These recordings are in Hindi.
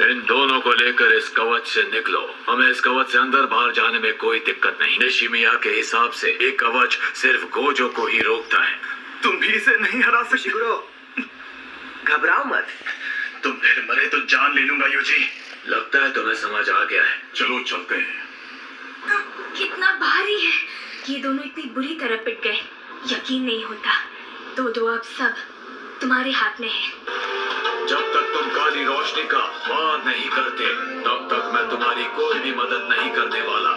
इन दोनों को लेकर इस कवच से निकलो। हमें इस कवच से अंदर बाहर जाने में कोई दिक्कत नहीं। निशिमिया के हिसाब से ये कवच सिर्फ गोजो को ही रोकता है। तुम भी इसे नहीं हरा सकते। शिगुरो, घबराओ मत। तुम फिर मरे तो जान ले लूंगा यूजी। लगता है तुम्हें समझ आ गया है। चलो चलते हैं। कितना भारी है। ये दोनों इतनी बुरी तरह पिट गए, यकीन नहीं होता। दो अब सब तुम्हारे हाथ में है। जब तक तुम काली रोशनी का वार नहीं करते तब तक मैं तुम्हारी कोई भी मदद नहीं करने वाला,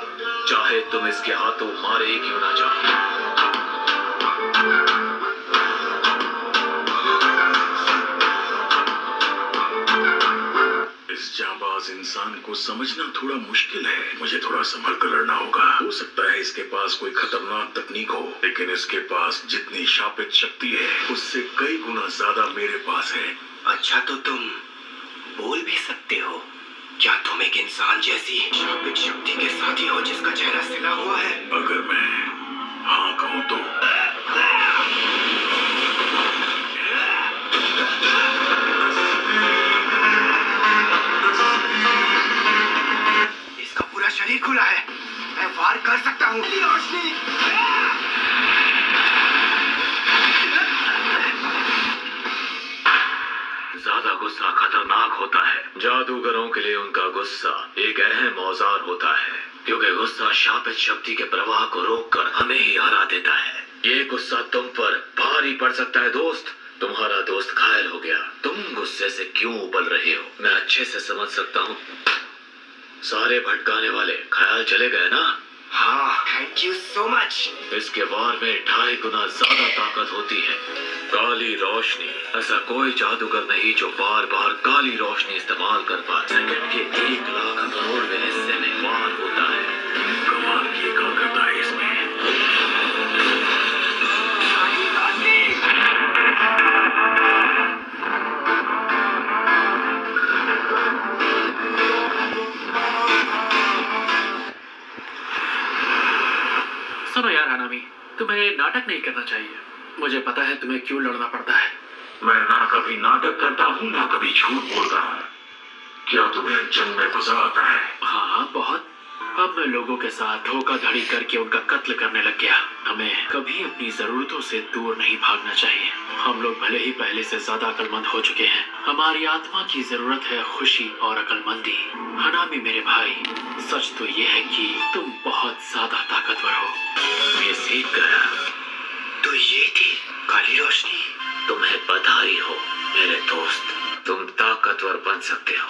चाहे तुम इसके हाथों मारे ही क्यों ना जाओ। इस जांबाज इंसान को समझना थोड़ा मुश्किल है। मुझे थोड़ा संभल कर लड़ना होगा। हो सकता है इसके पास कोई खतरनाक तकनीक हो, लेकिन इसके पास जितनी शापित शक्ति है उससे कई गुना ज्यादा मेरे पास है। अच्छा, तो तुम बोल भी सकते हो? क्या तुम एक इंसान जैसी शापित शक्ति के साथी हो जिसका चेहरा सिला हुआ है? अगर मैं हाँ कहूँ तो इसका पूरा शरीर खुला है, मैं वार कर सकता हूँ। रोशनी! ज्यादा गुस्सा खतरनाक होता है। जादूगरों के लिए उनका गुस्सा एक अहम औजार होता है, क्योंकि गुस्सा शापित शक्ति के प्रवाह को रोककर हमें ही हरा देता है। ये गुस्सा तुम पर भारी पड़ सकता है दोस्त। तुम्हारा दोस्त घायल हो गया, तुम गुस्से से क्यों उबल रहे हो? मैं अच्छे से समझ सकता हूँ। सारे भटकाने वाले ख्याल चले गए ना? हाँ, थैंक यू सो मच। इसके वार में 2.5 गुना ज्यादा ताकत होती है। काली रोशनी, ऐसा कोई जादूगर नहीं जो बार बार काली रोशनी इस्तेमाल कर पाए। सेकंड के 1 लाख करोड़वें हिस्से में वार होता है। कमाल की एकाग्रता है इसमें। सुनो यार हनामी, तुम्हें नाटक नहीं करना चाहिए। मुझे पता है तुम्हें क्यों लड़ना पड़ता है। मैं ना कभी नाटक करता हूँ ना कभी झूठ बोलता हूँ। क्या तुम्हें जंग में गुस्सा आता है? हाँ, बहुत। अब मैं लोगों के साथ धोखाधड़ी करके उनका कत्ल करने लग गया। हमें कभी अपनी जरूरतों से दूर नहीं भागना चाहिए। हम लोग भले ही पहले से ज्यादा अक्लमंद हो चुके हैं। हमारी आत्मा की जरूरत है खुशी और अक्लमंदी। हनामी मेरे भाई, सच तो ये है कि तुम बहुत ज्यादा ताकतवर हो। ये सीख गया। तो ये थी काली रोशनी। तुम्हें बधाई हो मेरे दोस्त, तुम ताकतवर बन सकते हो।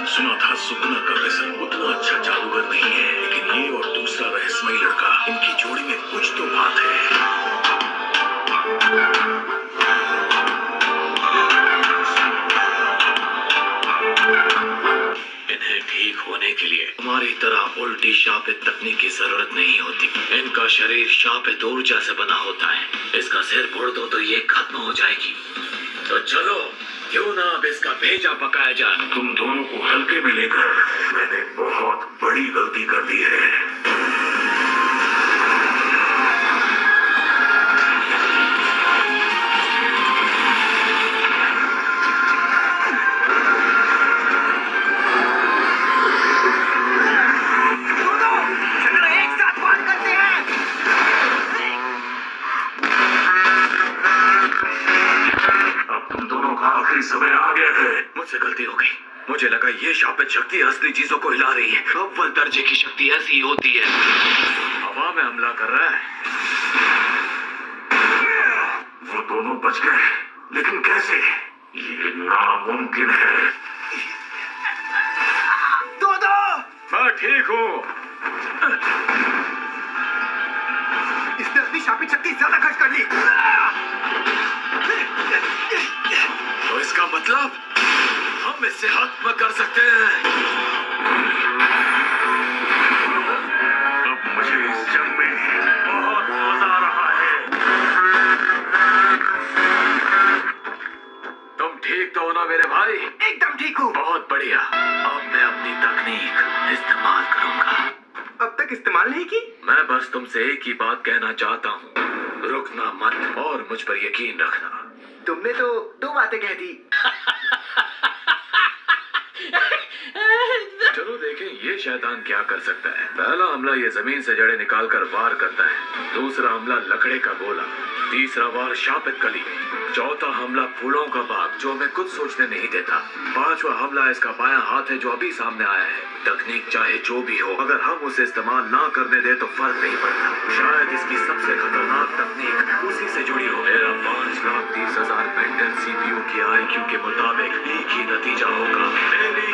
सुना था सुकुना का व्यसन उतना अच्छा जादूगर नहीं है, लेकिन ये और दूसरा रहस्यमयी लड़का, इनकी जोड़ी में कुछ तो बात है। इन्हें ठीक होने के लिए हमारी तरह उल्टी शापित तकनीक की जरूरत नहीं होती। इनका शरीर शापित ऊर्जा से बना होता है। इसका सिर फोड़ दो तो ये खत्म हो जाएगी। तो चलो, क्यों ना अब इसका भेजा पकाया जाए। तुम दोनों को हल्के में लेकर मैंने बहुत बड़ी गलती कर दी है। समय आ गया है। मुझसे गलती हो गई। मुझे लगा ये शापित शक्ति असली चीजों को हिला रही है। अव्वल दर्जे की शक्ति ऐसी ही होती है। हवा में हमला कर रहा है। वो दोनों बच गए, लेकिन कैसे? ये नामुमकिन है। दो मैं ठीक हूँ। इसने अपनी शापित शक्ति ज्यादा खर्च कर ली। तो इसका मतलब हम इससे खत्म कर सकते हैं। अब मुझे इस जंग में बहुत मजा आ रहा है। तुम ठीक तो हो ना मेरे भाई? एकदम ठीक हूँ। बहुत बढ़िया। अब मैं अपनी तकनीक इस्तेमाल करूंगा। अब तक इस्तेमाल नहीं की? मैं बस तुमसे एक ही बात कहना चाहता हूँ, रुकना मत और मुझ पर यकीन रखना। तुमने तो 2 बातें कह दी। शैतान क्या कर सकता है? पहला हमला ये जमीन से जड़ें निकालकर वार करता है, दूसरा हमला लकड़े का गोला, तीसरा वार शापित कली, चौथा हमला फूलों का बाग जो हमें कुछ सोचने नहीं देता, पांचवा हमला इसका बायां हाथ है जो अभी सामने आया है। तकनीक चाहे जो भी हो, अगर हम उसे इस्तेमाल ना करने दे तो फर्क नहीं पड़ता। शायद इसकी सबसे खतरनाक तकनीक उसी से जुड़ी हो। मेरा 5,30,000 मेंटल CPU की IQ के मुताबिक एक ही नतीजा होगा।